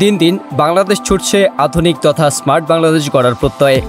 দিন দিন বাংলাদেশ ছুটছে আধুনিক তথা স্মার্ট বাংলাদেশ গড়ার প্রত্যয়ে।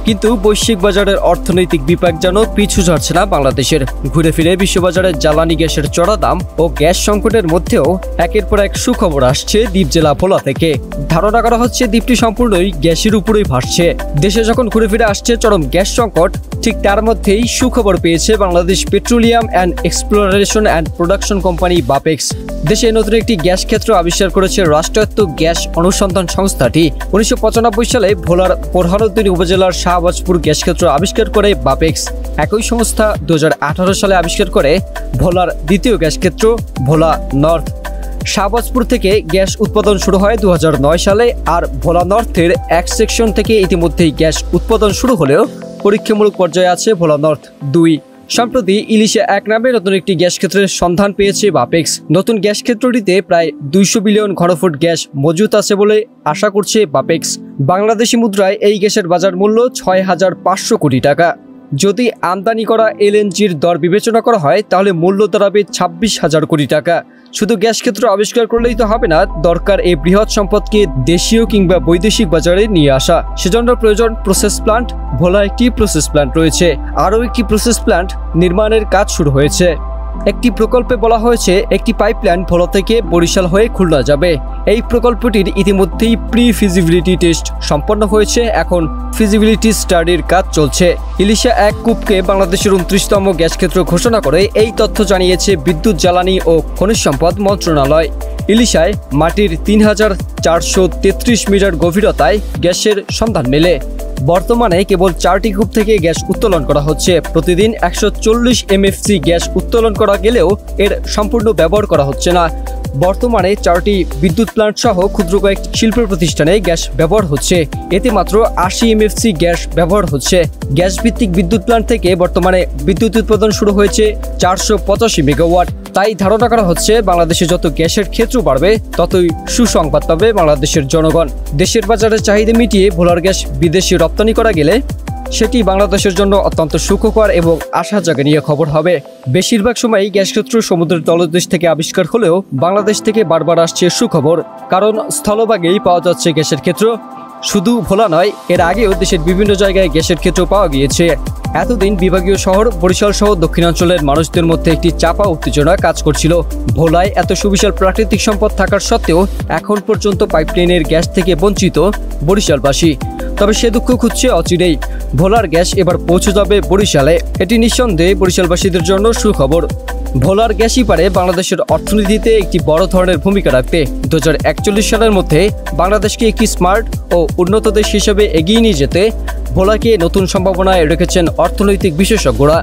কিন্তু বৈশ্বিক বাজারের অর্থনৈতিক বিপাক যেন পিছু ছাড়ছে না বাংলাদেশের। ঘুরে ফিরে বিশ্ববাজারে জ্বালানি গ্যাসের চড়া দাম ও গ্যাস সংকটের মধ্যেও একের পর এক সুখবর আসছে দ্বীপ জেলা ভোলা থেকে। ধারণা করা হচ্ছে দ্বীপটি সম্পূর্ণই গ্যাসের উপরেই ভাসছে। দেশে যখন ঘুরে ফিরে আসছে চরম গ্যাস সংকট, ঠিক তার মধ্যেই সুখবর পেয়েছে Bangladesh petroleum and exploration and production company Bapex. দেশে নতুন একটি গ্যাস ক্ষেত্র আবিষ্কার করেছে রাষ্ট্রায়ত্ত গ্যাস অনুসন্ধান সংস্থাটি। 1995 সালে ভোলার বোরহানউদ্দিন উপজেলার শাহবাজপুর গ্যাস ক্ষেত্র আবিষ্কার করে বাপেক্স। একই সংস্থা 2018 সালে আবিষ্কার করে ভোলার দ্বিতীয় গ্যাস ক্ষেত্র ভোলা নর্থ। শাহবাজপুর থেকে গ্যাস উৎপাদন শুরু হয় 2009 সালে। আর ভোলা নর্থের এক সেকশন থেকে ইতিমধ্যেই গ্যাস উৎপাদন শুরু হলেও পরীক্ষামূলক পর্যায়ে আছে ভোলা নর্থ 2। সম্প্রতি ইলিশা 1 নামে নতুন একটি গ্যাস ক্ষেত্রের সন্ধান পেয়েছে বাপেক্স। নতুন গ্যাস ক্ষেত্রটিতে প্রায় 200 বিলিয়ন ঘনফুট গ্যাস মজুত আছে বলে আশা করছে বাপেক্স। বাংলাদেশি মুদ্রায় এই গ্যাসের বাজার মূল্য 6,500 কোটি টাকা। যদি আমদানি করা এলএনজির দর বিবেচনা করা হয় তাহলে মূল্য দাঁড়াবে 26,000 কোটি টাকা। শুধু গ্যাস ক্ষেত্র আবিষ্কার করলেই তো হবে না, দরকার এই বৃহৎ সম্পদকে দেশীয় কিংবা বৈদেশিক বাজারে নিয়ে আসা। সেজন্য প্রয়োজন প্রসেস প্ল্যান্ট। ভোলা একটি প্রসেস প্ল্যান্ট রয়েছে, আরও একটি প্রসেস প্ল্যান্ট নির্মাণের কাজ শুরু হয়েছে। একটি প্রকল্পে বলা হয়েছে একটি পাইপলাইন ভোলা থেকে বরিশাল হয়ে খুলনা যাবে। এই প্রকল্পটির ইতিমধ্যেই প্রি ফিজিবিলিটি টেস্ট সম্পন্ন হয়েছে, এখন ফিজিবিলিটি স্টাডির কাজ চলছে। ইলিশা 1 কূপকে বাংলাদেশের 29তম গ্যাস ক্ষেত্র ঘোষণা করে এই তথ্য জানিয়েছে বিদ্যুৎ, জ্বালানি ও খনিজ সম্পদ মন্ত্রণালয়। ইলিশায় মাটির 3,433 মিটার গভীরতায় গ্যাসের সন্ধান মেলে। বর্তমানে কেবল 4টি কূপ থেকে গ্যাস উত্তোলন করা হচ্ছে। প্রতিদিন 140 MFC গ্যাস উত্তোলন করা গেলেও এর সম্পূর্ণ ব্যবহার করা হচ্ছে না। বর্তমানে 4টি বিদ্যুৎ প্ল্যান্ট সহ ক্ষুদ্র কয়েকটি শিল্প প্রতিষ্ঠানে গ্যাস ব্যবহার হচ্ছে। এতে মাত্র 80 MFC গ্যাস ব্যবহার হচ্ছে। গ্যাস ভিত্তিক বিদ্যুৎ প্ল্যান্ট থেকে বর্তমানে বিদ্যুৎ উৎপাদন শুরু হয়েছে 485 মেগাওয়াট। তাই ধারণা করা হচ্ছে বাংলাদেশে যত গ্যাসের ক্ষেত্র বাড়বে ততই সুসংবাদ পাবে বাংলাদেশের জনগণ। দেশের বাজারে চাহিদা মিটিয়ে ভোলার গ্যাস বিদেশে রপ্তানি করা গেলে সেটি বাংলাদেশের জন্য অত্যন্ত সুখকর এবং আশা জাগানিয়া খবর হবে। বেশিরভাগ সময়ই গ্যাস ক্ষেত্র সমুদ্রের তলদেশ থেকে আবিষ্কার হলেও বাংলাদেশ থেকে বারবার আসছে সুখবর, কারণ স্থলভাগেই পাওয়া যাচ্ছে গ্যাসের ক্ষেত্র। শুধু ভোলা নয়, এর আগেও দেশের বিভিন্ন জায়গায় গ্যাসের ক্ষেত্র পাওয়া গিয়েছে। এতদিন বিভাগীয় শহর বরিশাল সহ দক্ষিণাঞ্চলের মানুষদের মধ্যে একটি চাপা উত্তেজনা কাজ করছিল। ভোলায় এত সুবিশাল প্রাকৃতিক সম্পদ থাকার সত্ত্বেও এখন পর্যন্ত পাইপলাইনের গ্যাস থেকে বঞ্চিত বরিশালবাসী। তবে সে দুঃখ খুঁজছে অচিরেই। ভোলার গ্যাস এবার পৌঁছে যাবে বরিশালে। এটি নিঃসন্দেহে বরিশালবাসীদের জন্য সুখবর। ভোলার গ্যাসই পারে বাংলাদেশের অর্থনীতিতে একটি বড় ধরনের ভূমিকা রাখতে। 2041 সালের মধ্যে বাংলাদেশকে একটি স্মার্ট ও উন্নত দেশ হিসেবে এগিয়ে নিয়ে যেতে ভোলাকে নতুন সম্ভাবনায় রেখেছেন অর্থনৈতিক বিশেষজ্ঞরা।